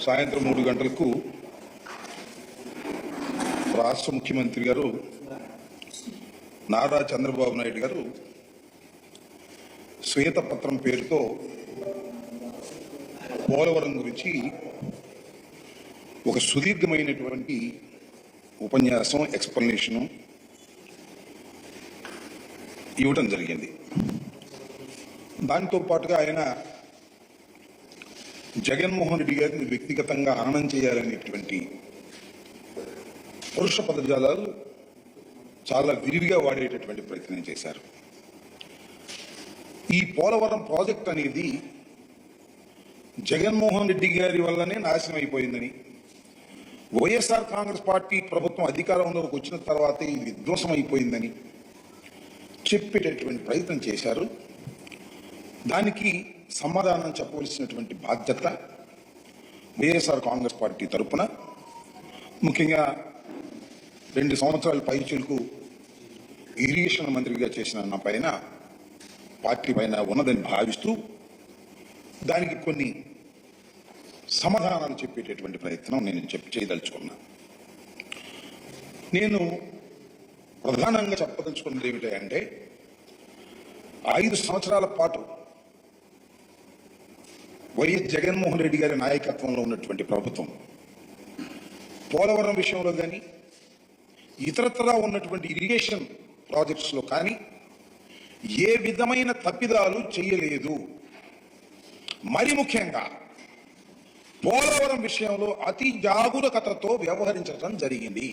సాయంత్రం 3 గంటలకు రాష్ట్ర ముఖ్యమంత్రి గారు నారా చంద్రబాబు నాయుడు గారు శ్వేతపత్రం పేరుతో పోలవరం గురించి ఒక సుదీర్ఘమైనటువంటి ఉపన్యాసం ఎక్స్ప్లెనేషను ఇవ్వటం జరిగింది. దానితో పాటుగా ఆయన జగన్మోహన్ రెడ్డి గారిని వ్యక్తిగతంగా హననం చేయాలనేటువంటి పురుష పదజాలాలు చాలా విరివిగా వాడేటటువంటి ప్రయత్నం చేశారు. ఈ పోలవరం ప్రాజెక్ట్ అనేది జగన్మోహన్ రెడ్డి గారి వల్లనే నాశనం అయిపోయిందని, వైఎస్ఆర్ కాంగ్రెస్ పార్టీ ప్రభుత్వం అధికారంలోకి వచ్చిన తర్వాతే ఇది విధ్వంసం అయిపోయిందని చెప్పేటటువంటి ప్రయత్నం చేశారు. దానికి సమాధానం చెప్పవలసినటువంటి బాధ్యత వైఎస్ఆర్ కాంగ్రెస్ పార్టీ తరఫున, ముఖ్యంగా 2 సంవత్సరాల పైచులకు ఇరిగేషన్ మంత్రిగా చేసిన నా పైన, పార్టీ పైన ఉన్నదని భావిస్తూ దానికి కొన్ని సమాధానాలు చెప్పేటటువంటి ప్రయత్నం నేను చేయదలుచుకున్నా. నేను ప్రధానంగా చెప్పదలుచుకున్నది ఏమిటంటే, 5 సంవత్సరాల పాటు వైఎస్ జగన్మోహన్ రెడ్డి గారి నాయకత్వంలో ఉన్నటువంటి ప్రభుత్వం పోలవరం విషయంలో కానీ, ఇతరత్రా ఉన్నటువంటి ఇరిగేషన్ ప్రాజెక్ట్స్లో కానీ ఏ విధమైన తప్పిదాలు చేయలేదు. మరి ముఖ్యంగా పోలవరం విషయంలో అతి జాగరూకతతో వ్యవహరించడం జరిగింది.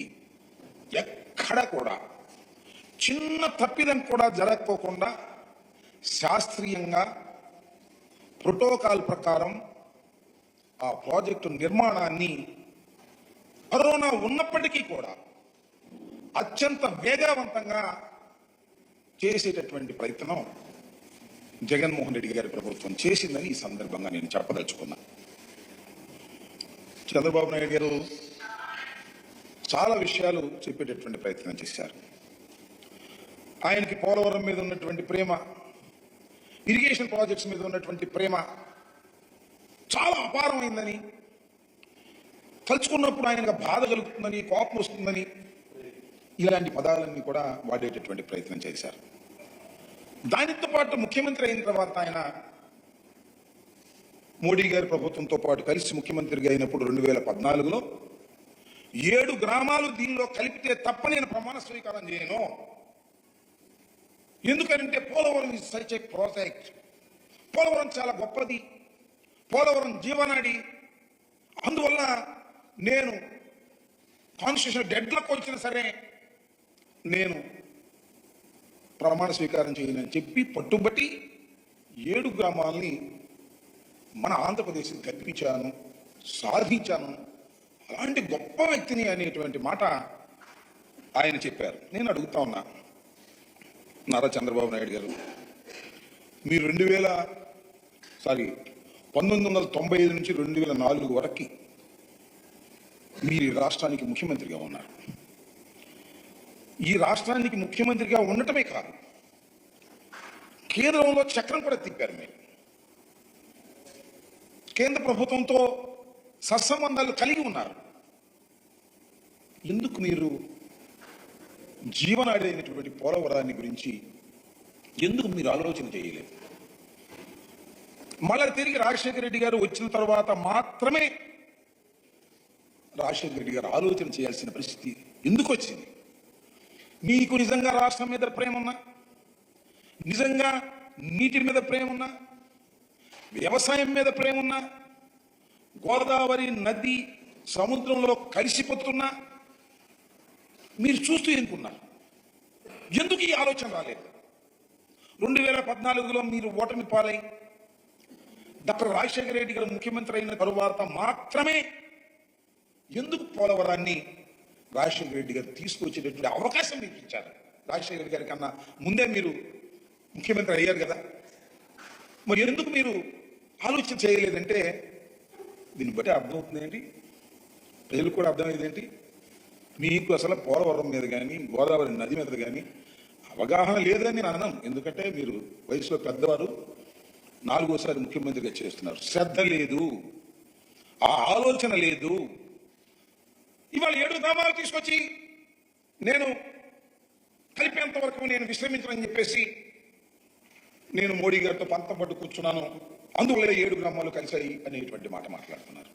ఎక్కడ కూడా చిన్న తప్పిదం కూడా జరగకోకుండా శాస్త్రీయంగా ప్రోటోకాల్ ప్రకారం ఆ ప్రాజెక్టు నిర్మాణాన్ని కరోనా ఉన్నప్పటికీ కూడా అత్యంత వేగవంతంగా చేసేటటువంటి ప్రయత్నం జగన్మోహన్ రెడ్డి గారి ప్రభుత్వం చేసిందని ఈ సందర్భంగా నేను చెప్పదలుచుకున్నా. చంద్రబాబు నాయుడు గారు చాలా విషయాలు చెప్పేటటువంటి ప్రయత్నం చేశారు. ఆయనకి పోలవరం మీద ఉన్నటువంటి ప్రేమ, ఇరిగేషన్ ప్రాజెక్ట్స్ మీద ఉన్నటువంటి ప్రేమ చాలా అపారమైందని, తలుచుకున్నప్పుడు ఆయనకు బాధ కలుగుతుందని, కోపం వస్తుందని, ఇలాంటి పదాలన్నీ కూడా వాడేటటువంటి ప్రయత్నం చేశారు. దానితో పాటు ముఖ్యమంత్రి అయిన తర్వాత ఆయన మోడీ గారి ప్రభుత్వంతో పాటు కలిసి ముఖ్యమంత్రిగా అయినప్పుడు 2014లో 7 గ్రామాలు దీనిలో కలిపితే తప్ప నేను ప్రమాణ స్వీకారం చేయను. ఎందుకంటే Polavaram is such a project, Polavaram చాలా గొప్పది, పోలవరం జీవనాడి, అందువల్ల నేను కాన్స్టిట్యూషన్ డెడ్లకు వచ్చినా సరే నేను ప్రమాణ స్వీకారం చేయనని చెప్పి పట్టుబట్టి 7 గ్రామాలని మన ఆంధ్రప్రదేశ్కి కల్పించాను, సాధించాను, అలాంటి గొప్ప వ్యక్తిని అనేటువంటి మాట ఆయన చెప్పారు. నేను అడుగుతా ఉన్నా, నారా చంద్రబాబు నాయుడు గారు, మీరు 1995 నుంచి 2004 వరకు మీరు రాష్ట్రానికి ముఖ్యమంత్రిగా ఉన్నారు. ఈ రాష్ట్రానికి ముఖ్యమంత్రిగా ఉండటమే కాదు, కేంద్రంలో చక్రం కూడా తిప్పారు. మీరు కేంద్ర ప్రభుత్వంతో సత్సంబంధాలు కలిగి ఉన్నారు. ఎందుకు మీరు జీవనాడి అయినటువంటి పోలవరాన్ని గురించి ఎందుకు మీరు ఆలోచన చేయలేదు? మళ్ళీ తిరిగి రాజశేఖర రెడ్డి గారు వచ్చిన తర్వాత మాత్రమే రాజశేఖర రెడ్డి గారు ఆలోచన చేయాల్సిన పరిస్థితి ఎందుకు వచ్చింది? మీకు నిజంగా రాష్ట్రం మీద ప్రేమ ఉన్నా, నిజంగా నీటి మీద ప్రేమ ఉన్నా, వ్యవసాయం మీద ప్రేమ ఉన్నా, గోదావరి నది సముద్రంలో కలిసిపోతున్నా మీరు చూస్తూ ఎన్నుకున్నారు. ఎందుకు ఈ ఆలోచన రాలేదు? 2014లో మీరు ఓటమి పాలై డాక్టర్ రాజశేఖర రెడ్డి గారు ముఖ్యమంత్రి అయిన తరువాత మాత్రమే ఎందుకు పోలవరాన్ని రాజశేఖర రెడ్డి గారు తీసుకొచ్చేటటువంటి అవకాశం మీకు ఇచ్చారు? రాజశేఖర రెడ్డి గారి కన్నా ముందే మీరు ముఖ్యమంత్రి అయ్యారు కదా, మరి ఎందుకు మీరు ఆలోచన చేయలేదంటే దీన్ని బట్టి అర్థమవుతుంది ఏంటి, ప్రజలకు కూడా అర్థమయ్యేది ఏంటి, మీకు అసలు పోలవరం మీద కానీ గోదావరి నది మీద కానీ అవగాహన లేదని నేను అన్నాను. ఎందుకంటే మీరు వయసులో పెద్దవారు, 4వ సారి ముఖ్యమంత్రిగా చేస్తున్నారు. శ్రద్ధ లేదు. ఆ ఆలోచన లేదు. ఇవాళ 7 గ్రామాలు తీసుకొచ్చి నేను కలిపేంత వరకు నేను విశ్రమించనని చెప్పేసి నేను మోడీ గారితో పంతం పట్టు కూర్చున్నాను, అందువల్ల 7 గ్రామాలు కలిశాయి అనేటువంటి మాట మాట్లాడుతున్నారు.